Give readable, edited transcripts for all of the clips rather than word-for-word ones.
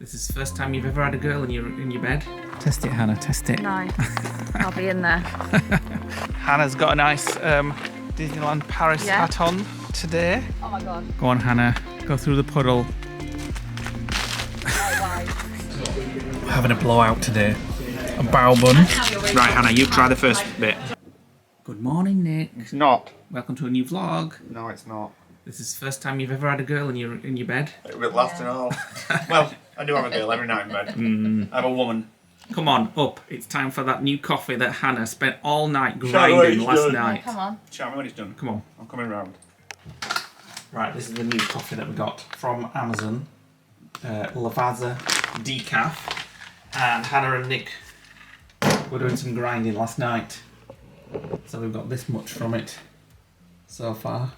This is the first time you've ever had a girl in your bed? Test it, Hannah, test it. No, I'll be in there. Hannah's got a nice Disneyland Paris hat on today. Oh my god. Go on, Hannah, go through the puddle. Having a blowout today. A bow bun. Right, Hannah, you try the first bit. Good morning, Nick. It's not. Welcome to a new vlog. No, it's not. This is the first time you've ever had a girl in your bed? It will last and all. Well, I do have a girl every night in bed. I'm a woman. Come on, up. It's time for that new coffee that Hannah spent all night grinding last night. Come on. Show me when it's done. Come on. I'm coming round. Right, this is the new coffee that we got from Amazon. Lavazza Decaf. And Hannah and Nick were doing some grinding last night. So we've got this much from it so far.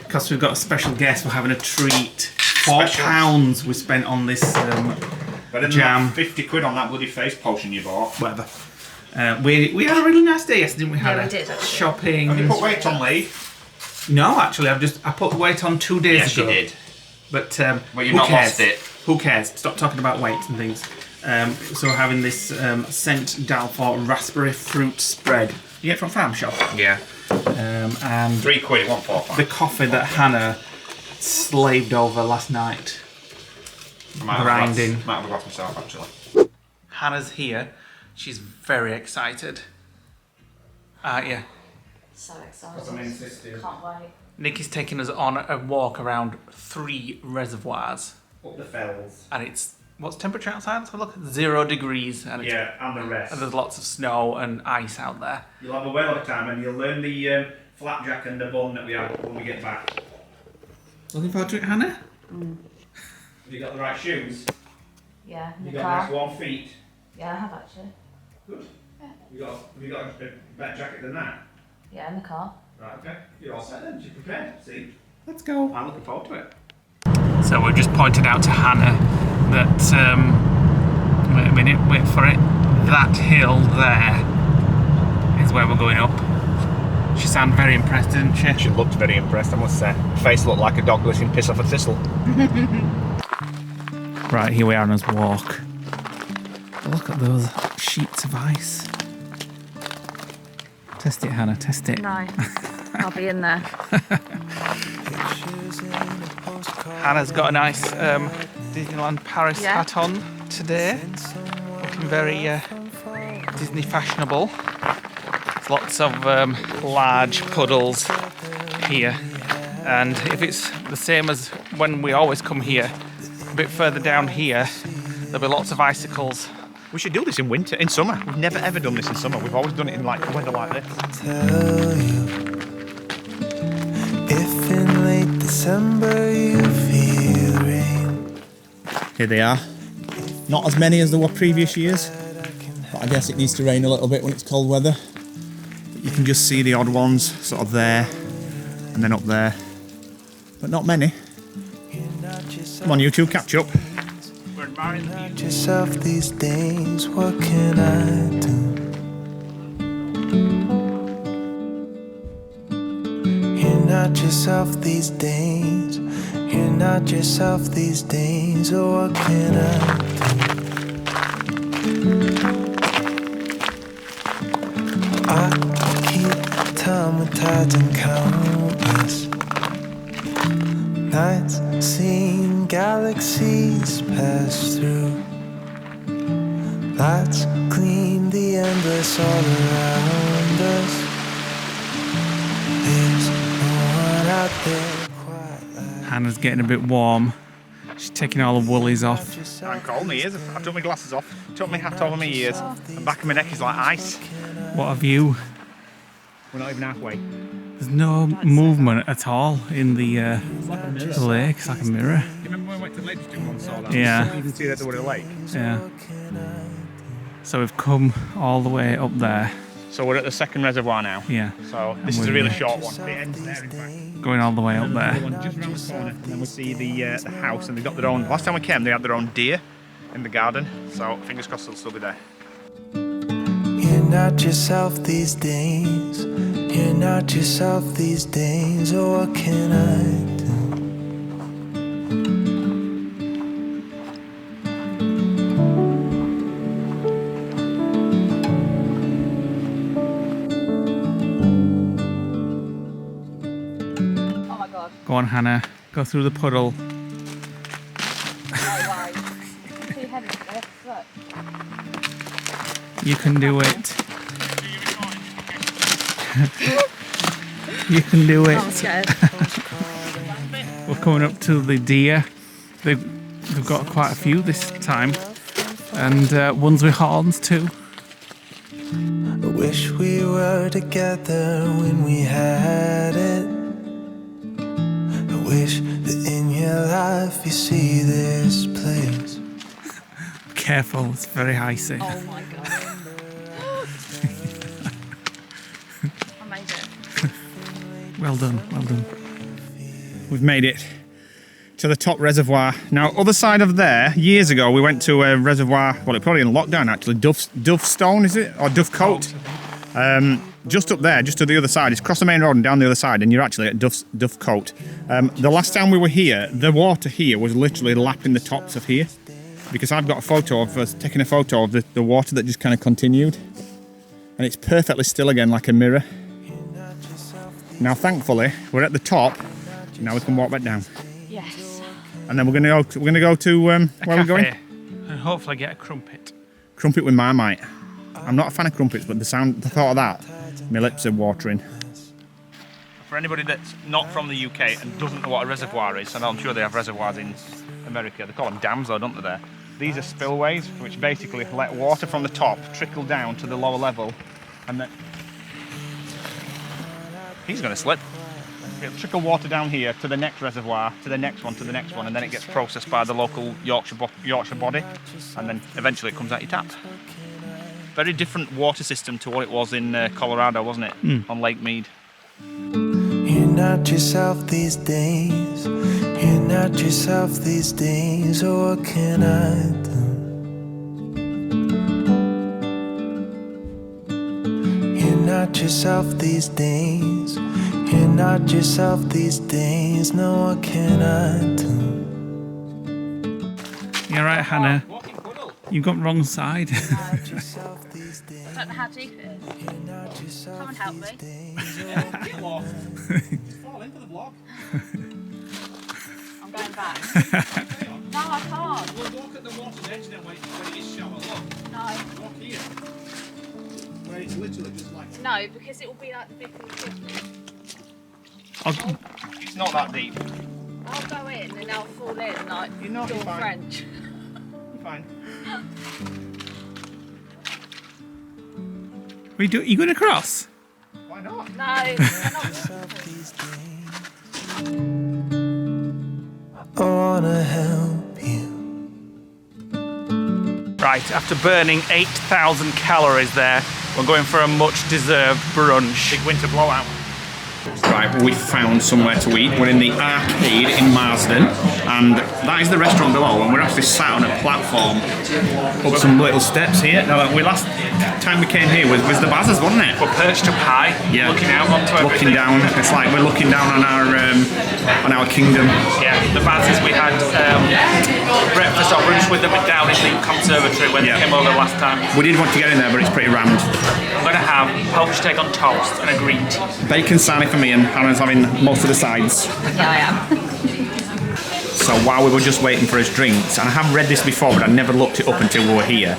Because we've got a special guest, we're having a treat. £4 we spent on this jam. 50 quid on that bloody face potion you bought. Whatever. We had a really nice day yesterday, didn't we, Hannah? Yeah, we did, actually. Shopping. Have you put weight on, Leigh? No, actually, I put weight on 2 days Yes, ago. you did. But Well, you've who not cares? lost it. Who cares? Stop talking about weights and things. So we're having this Scent Dalfort raspberry fruit spread. You get from Farm Shop. Yeah. And 3 quid, it won't fall. the coffee that Hannah slaved over last night. Grinding. Might have a glass myself, actually. Hannah's here. She's very excited. Aren't you? So excited. Can't wait. Nick is taking us on a walk around 3 reservoirs. Up the fells. And it's, what's temperature outside? Let's have a look. 0 degrees. And it's, Yeah, and the rest. and there's lots of snow and ice out there. You'll have a whale of a time and you'll learn the flapjack and the bun that we have when we get back. Looking forward to it, Hannah? Have you got the right shoes? Yeah, in You the got car. nice warm feet? Yeah, I have actually. Good. Yeah. Have you got a better jacket than that? Yeah, in the car. Right, okay. You're all set then, you're prepared. See? Let's go. I'm looking forward to it. So we've just pointed out to Hannah that, wait a minute, wait for it. That hill there is where we're going up. She sounded very impressed, didn't she? She looked very impressed, I must say. Her face looked like a dog licking piss off a thistle. Right, here we are on his walk. Look at those sheets of ice. Test it, Hannah, test it. No, I'll be in there. Hannah's got a nice Disneyland Paris hat on today. Looking very Disney fashionable. There's lots of large puddles here. And if it's the same as when we always come here, a bit further down here, there'll be lots of icicles. We should do this in winter, in summer. We've never ever done this in summer. We've always done it in like weather like this. Tell you, if in late December you feel rain. Here they are. Not as many as there were previous years, but I guess it needs to rain a little bit when it's cold weather. But you can just see the odd ones sort of there and then up there, but not many. Come on, you two, catch up. We're admiring the view. Yourself these days, what can I do? You're not yourself these days. You're not yourself these days. Oh, what can I do? I keep time with tides and countless nights, seeing galaxies pass through. Lights gleam the endless all around us. There's no one out there quite like. Hannah's getting a bit warm. She's taking all the woolies off. I'm cold, my ears. I've took my glasses off, took my hat over my ears, and back of my neck is like ice. What a view. We're not even halfway. There's no movement at all in the lake. It's like a mirror. You remember when we went to the Lake District and saw that? Yeah. You can see that there was a lake. Yeah. So we've come all the way up there. So we're at the second reservoir now. Yeah. So this is a really short one. It ends there, in fact. Going all the way up there. One just round the corner, and then we see the house, and they've got their own. Last time we came, they had their own deer in the garden. So fingers crossed they'll still be there. You're not yourself these days. You're not yourself these days. Oh, what can I do? Oh my god. Go on, Hannah. Go through the puddle. No way. Too heavy for this. Look. You can do it. You can do I'm it. scared. We're coming up to the deer. They've got quite a few this time. And ones with horns too. I wish we were together when we had it. I wish that in your life you see this place. Careful, it's very icy. Oh my god. I made it. Well done, well done. We've made it to the top reservoir. Now, other side of there, years ago, we went to a reservoir, well, it's probably in lockdown actually, Dovestone, is it? Or Dovecote? Just up there, just to the other side. It's across the main road and down the other side, and you're actually at Dovecote. The last time we were here, the water here was literally lapping the tops of here, because I've got a photo of us taking a photo of the water that just kind of continued. And it's perfectly still again, like a mirror. Now, thankfully, we're at the top. Now we can walk back down. Yes. And then we're gonna go to where we're going? And hopefully get a crumpet. Crumpet with Marmite. I'm not a fan of crumpets, but the thought of that, my lips are watering. For anybody that's not from the UK and doesn't know what a reservoir is, and I'm sure they have reservoirs in America, they call them dams though, don't they there? These are spillways, which basically let water from the top trickle down to the lower level, and then... He's going to slip. It'll trickle water down here to the next reservoir, to the next one, to the next one, and then it gets processed by the local Yorkshire body, and then eventually it comes out your tap. Very different water system to what it was in Colorado, wasn't it? On Lake Mead. You're not yourself these days. You're not yourself these days. Oh, what can I do? You're not yourself these days. You're not yourself these days. No, what can I do? You're right, Hannah. You've got wrong side. I don't know how deep it is. Someone help me. Fall into the block. I'm going back. No, I can't. We'll walk at the water's edge then when it is shallow. Look, No. walk here. Where it's literally just like... No, because it will be like the big thing. It's not that deep. I'll go in and I'll fall in like You're not, you're you're fine. French. You're fine. You going across? Why not? No, I'm not. I wanna help you. Right, after burning 8,000 calories there, we're going for a much-deserved brunch. Big winter blowout. Right, we found somewhere to eat. We're in the Arcade in Marsden, and that is the restaurant below, and we're actually sat on a platform up some little steps here. Now, last time we came here was the Bazzers, wasn't it? We're perched up high, Yeah. looking out onto everything. Looking down. It's like we're looking down on our kingdom. Yeah, the Bazzers, we had breakfast or brunch with them down in the conservatory when Yeah. they came over last time. We did want to get in there, but it's pretty rammed. I'm going to have poached egg on toast and a green tea. Bacon sarnie for me, and Hannah's having most of the sides. Yeah, I am. So while we were just waiting for his drinks, and I have read this before, but I never looked it up until we were here.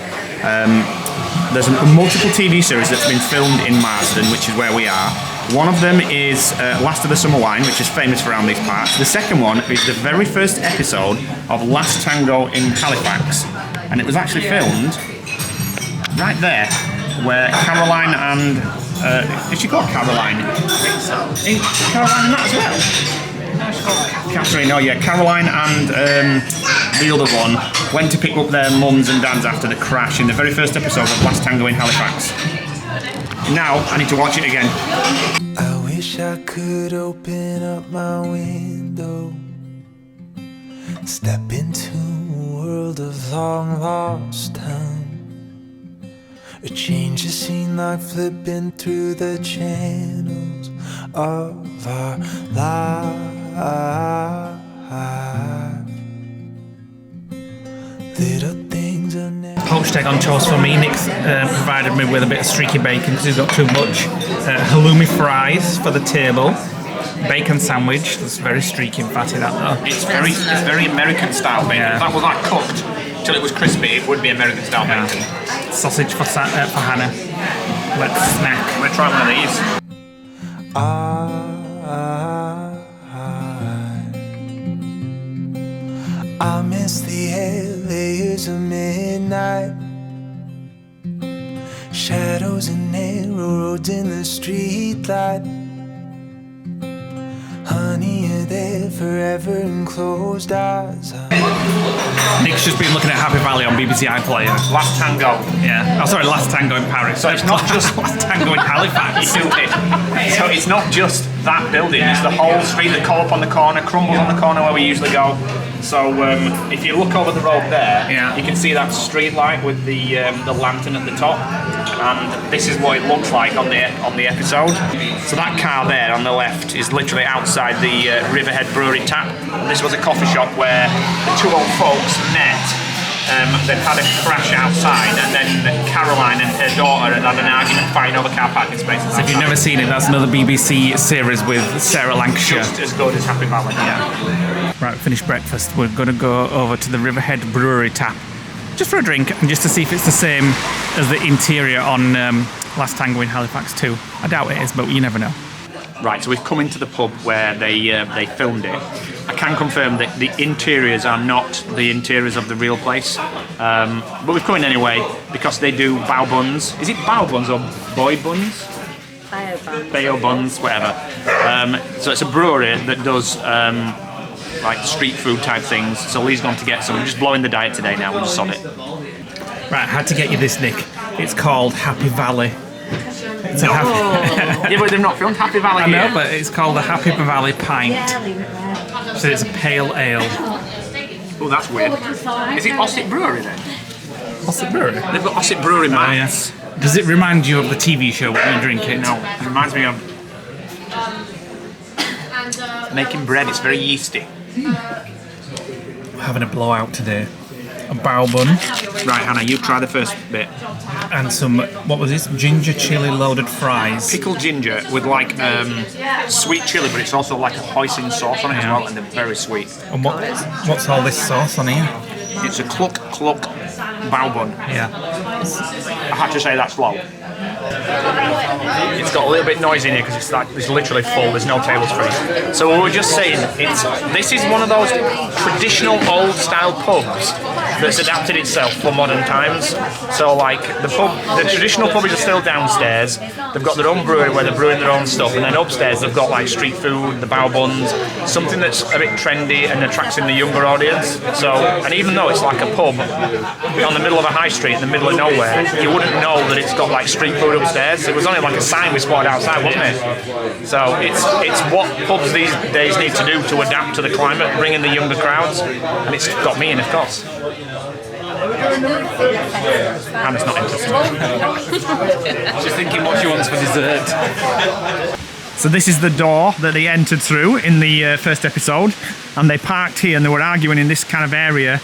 There's multiple TV series that's been filmed in Marsden, which is where we are. One of them is Last of the Summer Wine, which is famous around these parts. The second one is the very first episode of Last Tango in Halifax, and it was actually filmed right there, where Caroline and is she called Caroline? Ain't Caroline in that as well? Catherine, oh yeah, Caroline and the other one went to pick up their mums and dads after the crash in the very first episode of Last Tango in Halifax. Now I need to watch it again. I wish I could open up my window, step into a world of long lost time, A change of scene like flipping through the channels of our life. Little things are never. Poached egg on toast for me. Nick's provided me with a bit of streaky bacon because he's got too much. Halloumi fries for the table. Bacon sandwich. That's very streaky and fatty, that though. It's very American style bacon. Yeah. If that was like cooked till it was crispy, it would be American style bacon. Sausage for Hannah. Let's snack. I'm gonna try one of these. I miss the layers of midnight, shadows and narrow roads in the streetlight. Honey, you're there forever in closed eyes. Nick's just been looking at Happy Valley on BBC iPlayer. Last Tango. Yeah. Oh, sorry, Last Tango in Paris. So it's not just Last Tango in Halifax. So it's not just that building, it's the whole street, the co-op on the corner, Crumbles on the corner where we usually go. So if you look over the road there, you can see that street light with the lantern at the top, and this is what it looks like on the episode. So that car there on the left is literally outside the Riverhead Brewery tap. And this was a coffee shop where the two old folks met. They've had a crash outside, and then Caroline and her daughter had had an argument fighting over car parking spaces. So if you've never seen it, that's another BBC series with Sarah Lancashire. Just as good as Happy Valley. Yeah. Right, finished breakfast. We're going to go over to the Riverhead Brewery tap, just for a drink and just to see if it's the same as the interior on Last Tango in Halifax too. I doubt it is, but you never know. Right, so we've come into the pub where they filmed it. I can confirm that the interiors are not the interiors of the real place, but we've come in anyway because they do bao buns. Is it bao buns or boy buns? Bao buns, whatever. So it's a brewery that does like street food type things. So Lee's gone to get some. We're just blowing the diet today now. We just sod it. Right, I had to get you this, Nick. It's called Happy Valley. It's a happy... Yeah, but they've not filmed Happy Valley I here. know, but it's called the Happy Valley Pint. So it's a pale ale. Oh, that's weird. Is it Ossett Brewery then? Ossett Brewery? They've got Ossett Brewery mats. Oh, yeah. Does it remind you of the TV show when you drink it? No, it reminds me of making bread. It's very yeasty. We're having a blowout today. A bao bun. Right, Hannah, you try the first bit. And some, what was this? Ginger chili loaded fries. Pickled ginger with like sweet chili, but it's also like a hoisin sauce on it as well, and they're very sweet. And what's all this sauce on here? It's a cluck bao bun. Yeah. I had to say that slow. It's got a little bit noisy in here because it's literally full. There's no tables for it. So we were just saying, this is one of those traditional old style pubs that's adapted itself for modern times. So like the traditional pub is still downstairs. They've got their own brewery where they're brewing their own stuff, and then upstairs they've got like street food, the bao buns, something that's a bit trendy and attracts in the younger audience. So, and even though it's like a pub on the middle of a high street in the middle of nowhere, you wouldn't know that it's got like street food upstairs. It was only like a sign we spotted outside, wasn't it? So it's what pubs these days need to do to adapt to the climate, bring in the younger crowds, and it's got me in, of course. Hannah's not interested. She's thinking what she wants for dessert. So this is the door that they entered through in the first episode, and they parked here and they were arguing in this kind of area,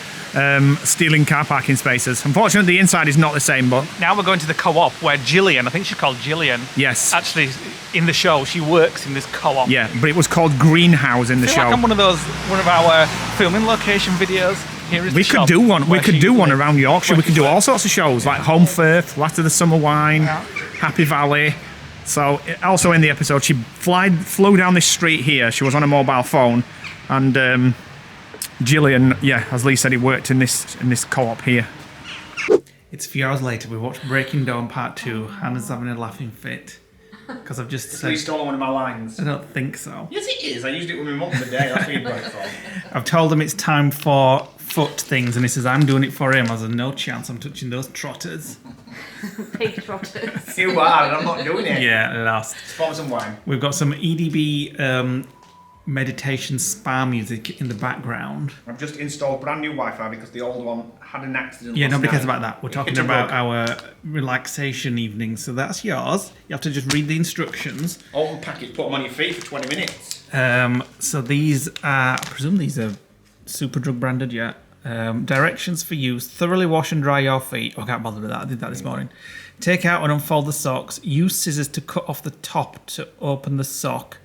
stealing car parking spaces. Unfortunately, the inside is not the same, but... Now we're going to the co-op where Gillian, I think she's called Gillian. Yes. Actually, in the show, she works in this co-op. Yeah, but it was called Greenhouse in the show. Like on one of our filming location videos. Here is We could do one. We could do one around Yorkshire. We could do all sorts of shows like Home Firth, Last of the Summer Wine, Happy Valley. So also in the episode, she flew down this street here. She was on a mobile phone, and Gillian, yeah, as Lee said, he worked in this co-op here. It's a few hours later. We watched Breaking Dawn Part 2. Hannah's having a laughing fit because I've just said. You stole one of my lines. I don't think so. Yes, it is. I used it with my mum the day. That's what you got it for. I've told him it's time for foot things, and he says I'm doing it for him. I said no chance. I'm touching those trotters. Pig trotters. You are, and I'm not doing it. Yeah, lost. Spot some wine. We've got some EDB meditation spa music in the background. I've just installed brand new Wi-Fi because the old one had an accident. Yeah, last nobody night. cares about that. We're talking about our relaxation evening. So that's yours. You have to just read the instructions. Open package, put them on your feet for 20 minutes. So these are, I presume these are Superdrug branded, yeah. Directions for use: thoroughly wash and dry your feet. Oh, I can't bother with that. I did that this morning. Take out and unfold the socks. Use scissors to cut off the top to open the sock.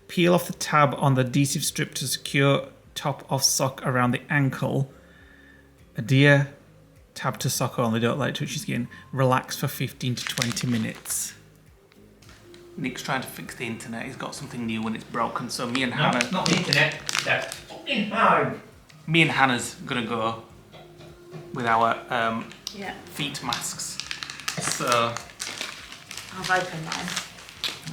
Peel off the tab on the adhesive strip to secure top of sock around the ankle. Adhere tab to sock only. Don't let it touch your skin. Relax for 15 to 20 minutes. Nick's trying to fix the internet. He's got something new and it's broken. So me and Hannah. Not the internet. That's fucking hard. Me and Hannah's gonna go with our feet masks. So I've opened mine.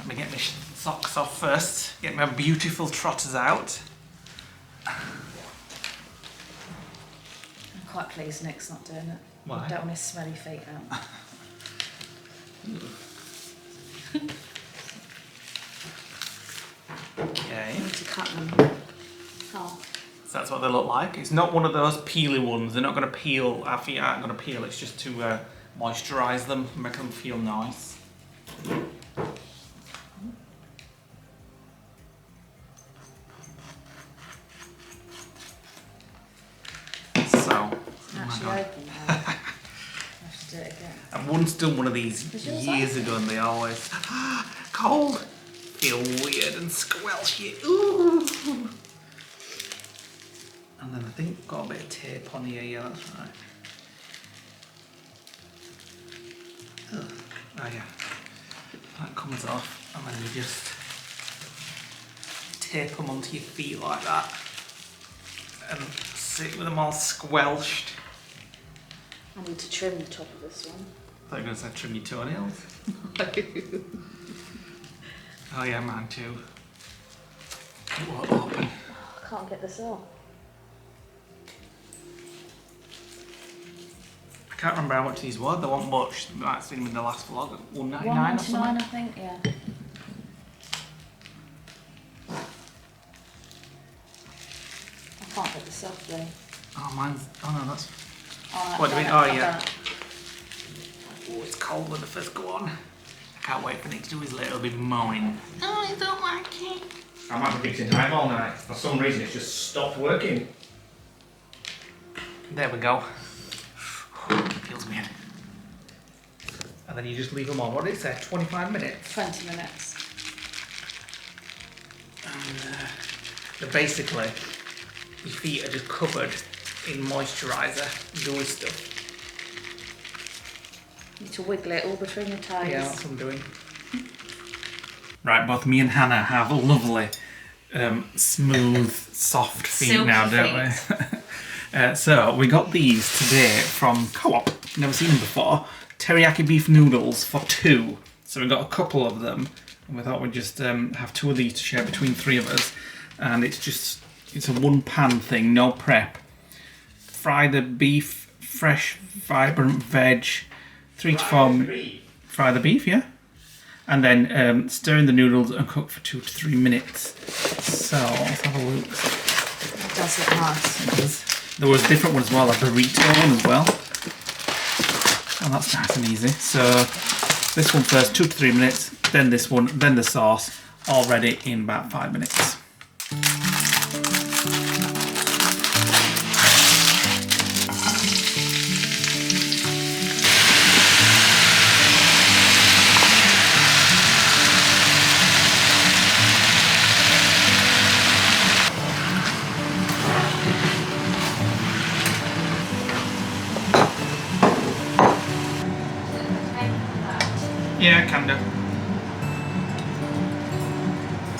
let me get my socks off first. Get my beautiful trotters out. I'm quite pleased Nick's not doing it. Why? I don't want his smelly feet out. Okay. I need to cut them. Oh. So that's what they look like. It's not one of those peely ones. They're not going to peel. Our feet aren't going to peel. It's just to moisturise them, make them feel nice. So, Actually open now. I have to do it again. I've once done one of these Is yours years ago, and they always cold. Feel weird and squelchy. Ooh. And then I think we've got a bit of tape on here. Yeah, that's right. Ugh. Oh yeah, that comes off, and then you just tape them onto your feet like that, and sit with them all squelched. I need to trim the top of this one. I thought you were going to say trim your toenails. Oh yeah, mine too. It won't open. I can't get this off. I can't remember how much these were. They weren't much. That's been in the last vlog. $1.99 or something. $1.99 I think, yeah. I can't get this off though. Oh, mine's. Oh no, that's. Oh, What do you mean? I've Oh done yeah. it. Oh, it's cold when they first go on. I can't wait for Nick to do his little bit moaning. Oh, I don't like it. I'm having fixing time all night. For some reason, it's just stopped working. There we go. Feels weird. And then you just leave them on. What did it say? 25 minutes? 20 minutes. And they're basically, your feet are just covered in moisturiser, gooey stuff. You need to wiggle it all between your toes. Yeah, that's what I'm doing. Right, both me and Hannah have lovely, smooth, soft feet Silky now, don't we? So we got these today from Co-op. Never seen them before. Teriyaki beef noodles for 2. So we got a couple of them, and we thought we'd just have 2 of these to share between 3 of us. And it's a 1-pan thing, no prep. Fry the beef, fresh, vibrant veg. 3 to 4. Fry the beef, yeah. And then stir in the noodles and cook for 2 to 3 minutes. So let's have a look. It does look nice. It does. There was a different one as well, a burrito one as well. Oh, that's nice and easy. So this one first, 2 to 3 minutes. Then this one, then the sauce. All ready in about 5 minutes. Yeah, can do.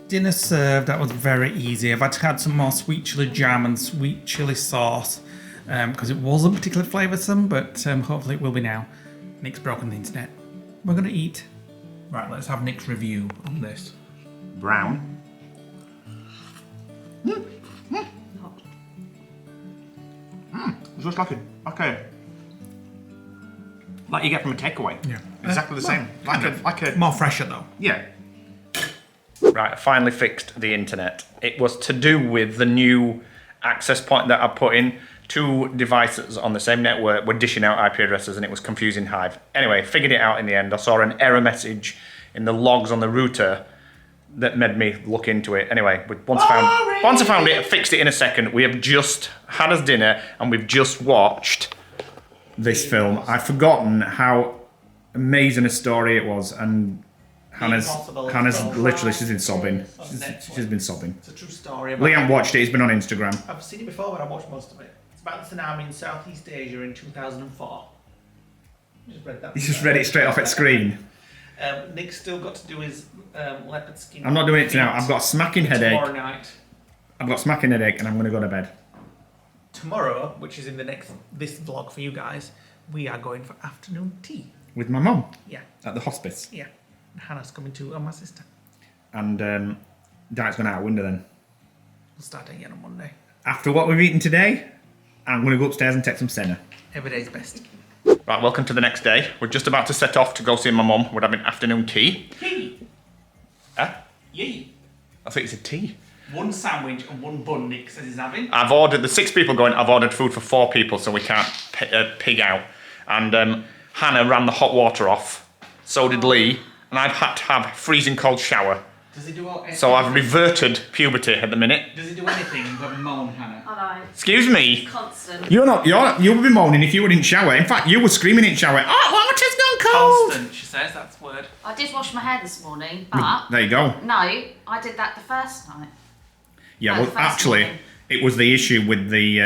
Dinner served. That was very easy. I've had to add some more sweet chili jam and sweet chili sauce because it wasn't particularly flavoursome, but hopefully it will be now. Nick's broken the internet. We're going to eat. Right, let's have Nick's review on this. Brown. It's just like you get from a takeaway. Yeah. Exactly the same. Like a more fresher though. yeah. Right, I finally fixed the internet. It was to do with the new access point that I put in. 2 devices on the same network were dishing out IP addresses and it was confusing Hive. Anyway, figured it out in the end. I saw an error message in the logs on the router that made me look into it. Anyway, once I found it, I fixed it in a second. We have just had us dinner and we've just watched this film. I've forgotten how amazing a story it was, and Hannah's literally, she's been sobbing. She's been sobbing. It's a true story. Liam watched it, it's been on Instagram. I've seen it before, but I watched most of it. It's about the tsunami in Southeast Asia in 2004. Just read that. You just read it straight off at screen. Nick's still got to do his leopard skin. I'm not doing it now. I've got a smacking headache. Tomorrow night. I've got a smacking headache and I'm going to go to bed. Tomorrow, which is in this vlog for you guys, we are going for afternoon tea. With my mum? Yeah. At the hospice? Yeah. Hannah's coming too, and my sister. And Diet's gone out a window then. We'll start again on Monday. After what we've eaten today, I'm going to go upstairs and take some senna. Every day's best. Right, welcome to the next day. We're just about to set off to go see my mum. We're having afternoon tea. Tea. Huh? Yee. I thought you said tea. 1 sandwich and 1 bun Nick says he's having. I've ordered, the 6 people going, I've ordered food for 4 people so we can't pig out. And Hannah ran the hot water off. So did Lee. And I've had to have a freezing cold shower. Does he do all So I've reverted puberty at the minute. Does he do anything but moan, Hannah? I know. Excuse me. Constant. You would be moaning if you were in shower. In fact, you were screaming in shower. Oh, water's gone cold. Constant, she says, that's the word. I did wash my hair this morning, but There you go. no, I did that the first night. Yeah, No, well, first actually, morning. it was the issue with the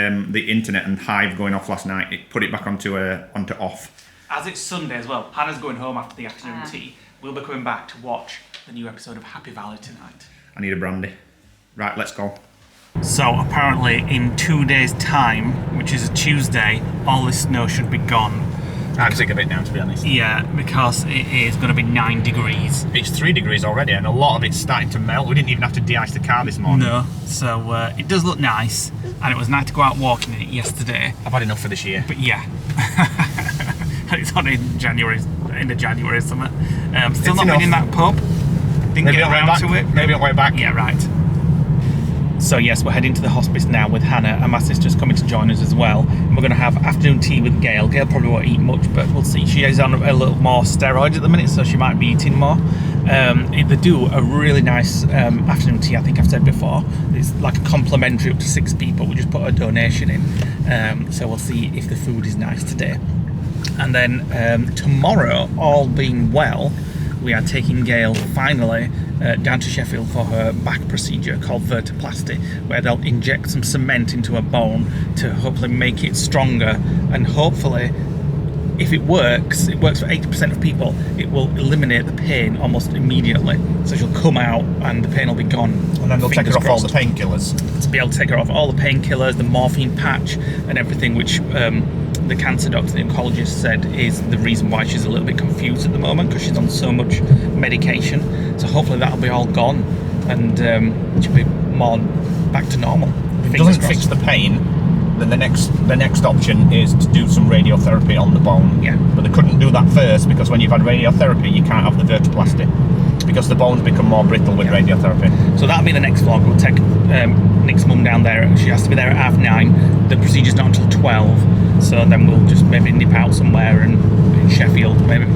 internet and Hive going off last night. It put it back onto off. As it's Sunday as well, Hannah's going home after the afternoon tea. We'll be coming back to watch the new episode of Happy Valley tonight. I need a brandy. Right, let's go. So apparently in 2 days' time, which is a Tuesday, all this snow should be gone. I'm sick of it now, to be honest. Yeah, because it is going to be 9 degrees. It's 3 degrees already, and a lot of it's starting to melt. We didn't even have to de-ice the car this morning. No, so it does look nice, and it was nice to go out walking in it yesterday. I've had enough for this year. But yeah, it's on in January, end of January or something. Still not been in that pub. Didn't get around to it. Maybe on the way back. Yeah, right. So yes, we're heading to the hospice now with Hannah, and my sister's coming to join us as well. And we're going to have afternoon tea with Gail. Gail probably won't eat much, but we'll see. She is on a little more steroids at the minute, so she might be eating more. They do a really nice afternoon tea, I think I've said before. It's like a complimentary up to 6 people. We just put a donation in. So we'll see if the food is nice today. And then tomorrow, all being well, we are taking Gail finally down to Sheffield for her back procedure called verteplasty, where they'll inject some cement into her bone to hopefully make it stronger, and hopefully, if it works for 80% of people, it will eliminate the pain almost immediately. So she'll come out and the pain will be gone. And then they'll take her off all the painkillers. To be able to take her off all the painkillers, the morphine patch and everything, which the cancer doctor, the oncologist, said is the reason why she's a little bit confused at the moment, because she's on so much medication. So hopefully that'll be all gone and she'll be more back to normal. If it doesn't fix the pain, then the next option is to do some radiotherapy on the bone. Yeah. But they couldn't do that first, because when you've had radiotherapy, you can't have the verteplasty, because the bones become more brittle with radiotherapy. So that'll be the next vlog. We'll take Nick's mum down there. She has to be there at 9:30. The procedure's not until 12. So then we'll just maybe nip out somewhere in Sheffield, maybe.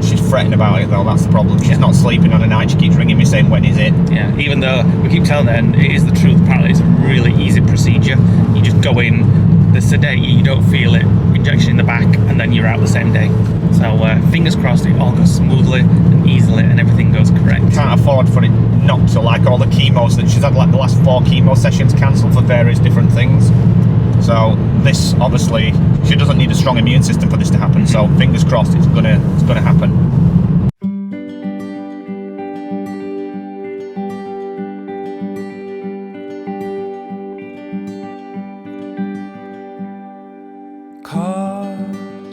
She's fretting about it though, that's the problem. She's not sleeping on a night. She keeps ringing me saying, when is it? Yeah, even though we keep telling her, and it is the truth, apparently it's a really easy procedure. You just go in, they sedate you, you don't feel it, injection in the back, and then you're out the same day. So fingers crossed it all goes smoothly and easily and everything goes correct. Can't afford for it not to, like all the chemos that she's had, like the last 4 chemo sessions cancelled for various different things. So this, obviously, she doesn't need a strong immune system for this to happen. So fingers crossed, it's gonna happen. Caught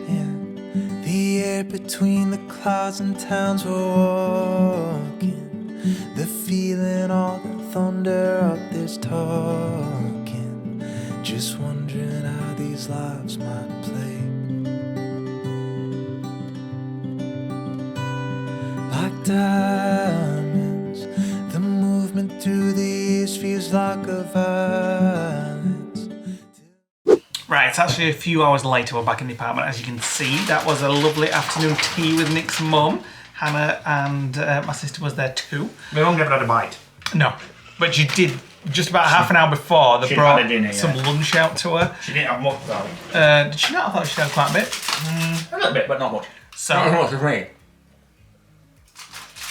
in the air between the clouds and towns we're walking, the feeling, all the thunder up this talking. Just wondering how these lives might play. Like diamonds, the feels like a violence. Right, it's actually a few hours later. We're back in the apartment. As you can see, that was a lovely afternoon tea with Nick's mum. Hannah and my sister was there too. My mum never had a bite. No, but she did just about half an hour before. They brought had a dinner, some lunch out to her. She didn't have much though. Did she not? I thought she had quite a bit. A little bit, but not much. So What's the rate?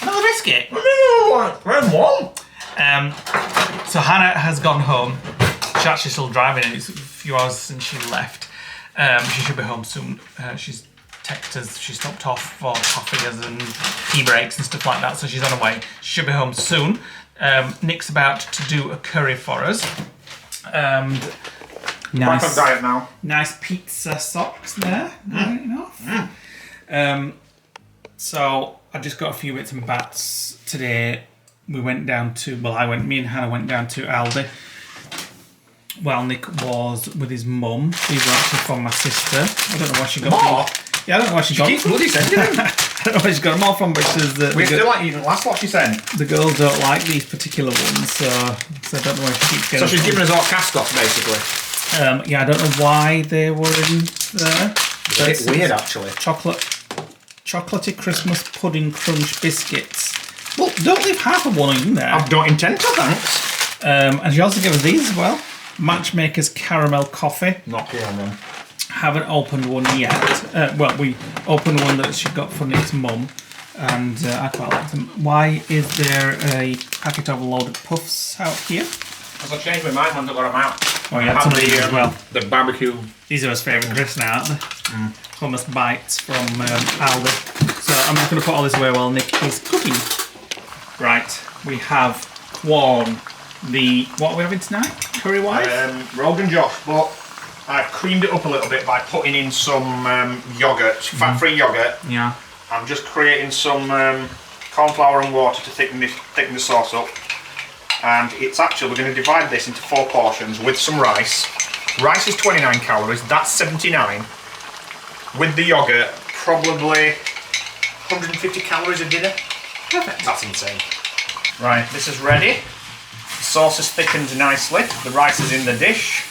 another biscuit. Round one. So Hannah has gone home. She's actually still driving, and it's a few hours since she left. She should be home soon. She's texted us. She stopped off for coffee and tea breaks and stuff like that, so she's on her way. She should be home soon. Nick's about to do a curry for us. Back on Nice, diet now. nice pizza socks there. Right enough. So I just got a few bits and bats today. We went down to, me and Hannah went down to Aldi. Well, Nick was with his mum. These were actually from my sister. I don't know why she got More? them. Yeah, I don't know why she got them. Bloody sending them. I don't know where she got them all from, but she says We still like eating last what she sent. the girls don't like these particular ones, so I don't know where she keeps getting So she's them giving us all cast off basically. from. Yeah, I don't know why they were in there. It's a bit weird actually. Chocolatey Christmas pudding crunch biscuits. Well, don't leave half of one in there. I don't intend to, thanks. And she also gave us these as well. Matchmaker's caramel coffee. Not here on them. Haven't opened one yet. Well, we opened one that she got for Nick's mum, and I quite like them. Why is there a packet of loaded puffs out here? Because I changed my mind when I got them out. Oh, yeah, some of these as well. The barbecue. These are his favourite crisps now, aren't they? Hummus bites from Aldi. So I'm just going to put all this away while Nick is cooking. Right, we have corn. What are we having tonight? Curry wise? Rogan Josh, but I've creamed it up a little bit by putting in some yogurt, fat-free yogurt. Yeah. I'm just creating some corn flour and water to thicken the sauce up. And it's actually, we're going to divide this into 4 portions with some rice. Rice is 29 calories, that's 79. With the yogurt, probably 150 calories a dinner. Perfect. That's insane. Right, this is ready. The sauce is thickened nicely. The rice is in the dish.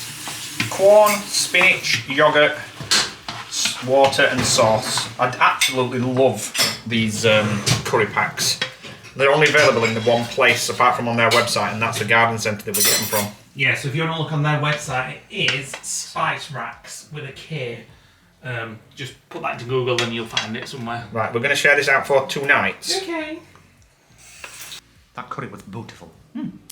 Corn, spinach, yogurt, water and sauce. I'd absolutely love these curry packs. They're only available in the one place apart from on their website, and that's the garden centre that we get them from. Yeah, so if you want to look on their website, it is Spice Racks with a K. Just put that into Google and you'll find it somewhere. Right, we're going to share this out for 2 nights. Okay. That curry was beautiful.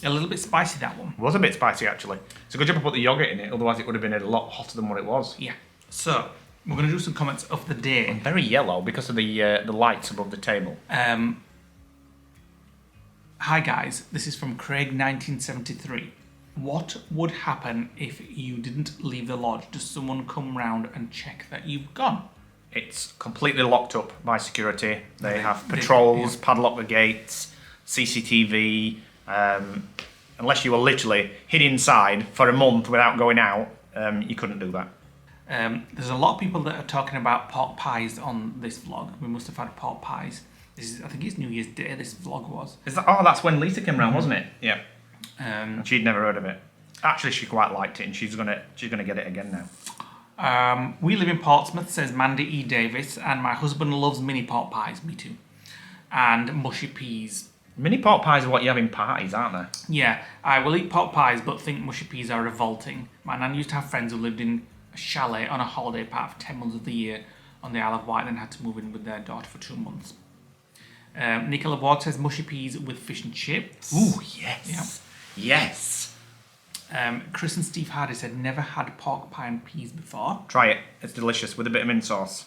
A little bit spicy, that one. It was a bit spicy actually. It's a good job I put the yogurt in it, otherwise it would have been a lot hotter than what it was. Yeah. So, we're going to do some comments of the day. Very yellow because of the lights above the table. Hi guys, this is from Craig 1973. What would happen if you didn't leave the lodge? Does someone come round and check that you've gone? It's completely locked up by security. They have patrols, padlock the gates, CCTV. Unless you were literally hid inside for a month without going out, you couldn't do that. There's a lot of people that are talking about pork pies on this vlog. We must have had pork pies. I think it's New Year's Day, this vlog was. That's when Lisa came round, wasn't it? Yeah. Um, She'd never heard of it. Actually, she quite liked it, and she's gonna get it again now. we live in Portsmouth, says Mandy E. Davis, and my husband loves mini pork pies, me too. And mushy peas. Mini pork pies are what you have in parties, aren't they? Yeah, I will eat pork pies, but think mushy peas are revolting. My nan used to have friends who lived in a chalet on a holiday park for 10 months of the year on the Isle of Wight, and had to move in with their daughter for 2 months. Nicola Ward says mushy peas with fish and chips. Ooh, yes. Yeah. Yes. Chris and Steve Hardy said never had pork pie and peas before. Try it. It's delicious with a bit of mint sauce.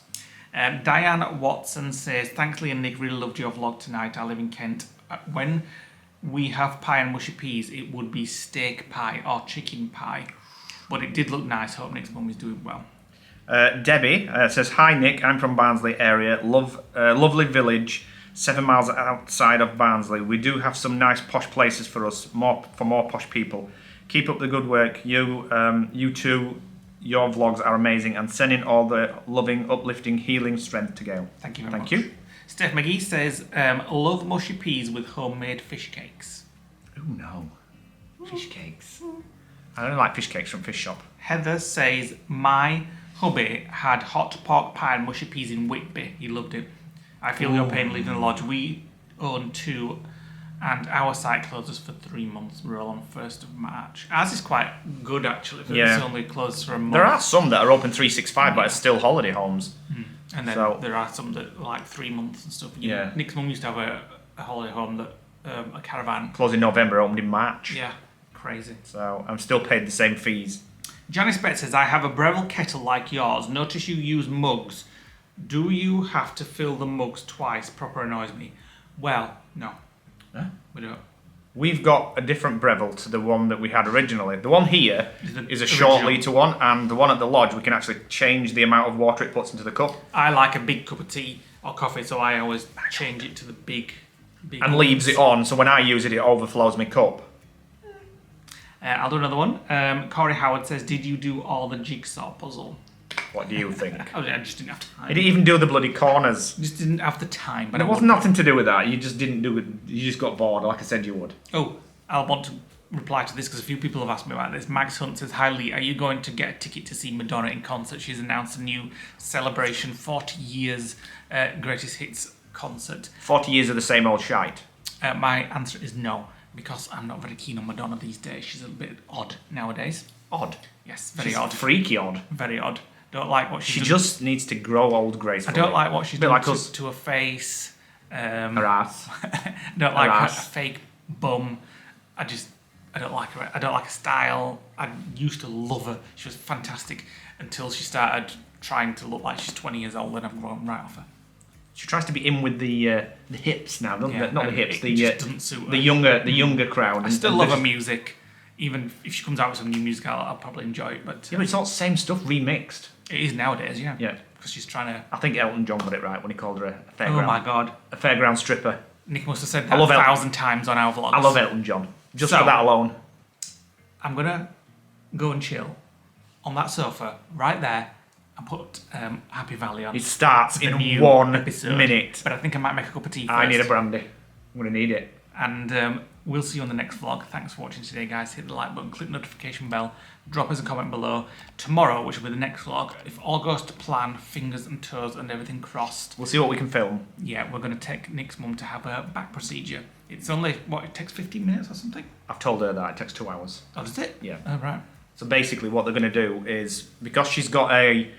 Diane Watson says, thanks Leigh and Nick, really loved your vlog tonight. I live in Kent. When we have pie and mushy peas, it would be steak pie or chicken pie. But it did look nice. Hope Nick's mum is doing well. Debbie says, hi Nick, I'm from Barnsley area. Lovely village, 7 miles outside of Barnsley. We do have some nice posh places for us, for more posh people. Keep up the good work. You too, your vlogs are amazing, and sending all the loving, uplifting, healing strength to Gail. Thank you very much. Thank you. Steph McGee says, love mushy peas with homemade fish cakes. Oh no. Fish cakes. I only like fish cakes from Fish Shop. Heather says, my hubby had hot pork pie and mushy peas in Whitby. He loved it. I feel your pain leaving the lodge. We own 2 and our site closes for 3 months. We're all on 1st of March. Ours is quite good actually. It's only closed for a month. There are some that are open 365 but it's still holiday homes. And then there are some that are like 3 months and stuff. Nick's mum used to have a holiday home that a caravan. Closed in November, opened in March. Yeah, crazy. So I'm still paid the same fees. Janice Betts says, I have a Breville kettle like yours. Notice you use mugs. Do you have to fill the mugs twice? Proper annoys me. Well, no. Huh? We don't. We've got a different Breville to the one that we had originally. The one here is a short litre one, and the one at the lodge, we can actually change the amount of water it puts into the cup. I like a big cup of tea or coffee, so I always change it to the big and leaves it on, so when I use it, it overflows my cup. I'll do another one. Corey Howard says, did you do all the jigsaw puzzle? What do you think? I just didn't have time. I didn't even do the bloody corners. Just didn't have the time. But it was nothing to do with that. You just didn't do it. You just got bored, like I said you would. Oh, I'll want to reply to this because a few people have asked me about this. Max Hunt says, hi Lee, are you going to get a ticket to see Madonna in concert? She's announced a new celebration, 40 years greatest hits concert. 40 years of the same old shite. My answer is no, because I'm not very keen on Madonna these days. She's a bit odd nowadays. Odd? Yes, very She's odd. Freaky odd. Very odd. Don't like what she just needs to grow old gracefully. I don't like what she's done like to her face. Her ass. Don't like her fake bum. I don't like her. I don't like her style. I used to love her. She was fantastic until she started trying to look like she's 20 years old, and I've grown right off her. She tries to be in with the hips now, doesn't it? Not the hips. Doesn't suit her. The younger crowd. I still love her music. Even if she comes out with some new music, I'll probably enjoy it. But but it's all the same stuff remixed. It is nowadays, yeah. Yeah. Because she's trying to. I think Elton John got it right when he called her a fairground. Oh my god. A fairground stripper. Nick must have said that 1,000 times on our vlogs. I love Elton John. Just for that alone. I'm gonna go and chill on that sofa right there and put Happy Valley on. It starts in new 1 episode. minute. But I think I might make a cup of tea first. I need a brandy. I'm gonna need it. And we'll see you on the next vlog. Thanks for watching today, guys. Hit the like button, click the notification bell, drop us a comment below. Tomorrow, which will be the next vlog, if all goes to plan, fingers and toes and everything crossed. We'll see what we can film. Yeah, we're going to take Nick's mum to have a back procedure. It's only, it takes 15 minutes or something? I've told her that. It takes 2 hours. Oh, does it? Yeah. Oh, right. So basically what they're going to do is, because she's got a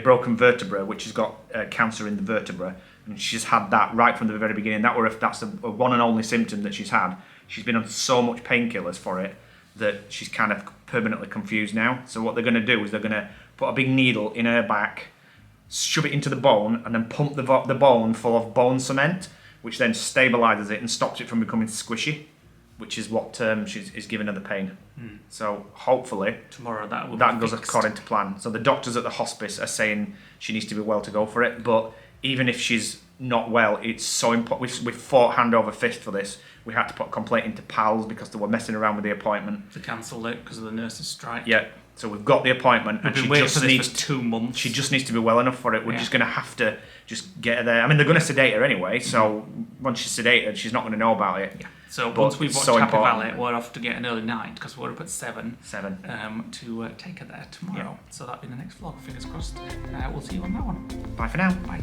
broken vertebra, which has got cancer in the vertebra, and she's had that right from the very beginning. That's the one and only symptom that she's had. She's been on so much painkillers for it that she's kind of permanently confused now. So what they're going to do is they're going to put a big needle in her back, shove it into the bone, and then pump the bone full of bone cement, which then stabilises it and stops it from becoming squishy, which is what is giving her the pain. So hopefully tomorrow that goes according to plan. So the doctors at the hospice are saying she needs to be well to go for it, but even if she's not well, it's so important. We've fought hand over fist for this. We had to put a complaint into PALS because they were messing around with the appointment. They cancelled it because of the nurses' strike. Yeah, so we've got the appointment, and she just needs 2 months. She just needs to be well enough for it. We're just going to have to just get her there. I mean, they're going to sedate her anyway, so once she's sedated, she's not going to know about it. Yeah. So once we've watched Happy Valley, we're off to get an early night because we're up at 7. To take her there tomorrow. Yeah. So that'll be the next vlog. Fingers crossed. We'll see you on that one. Bye for now. Bye.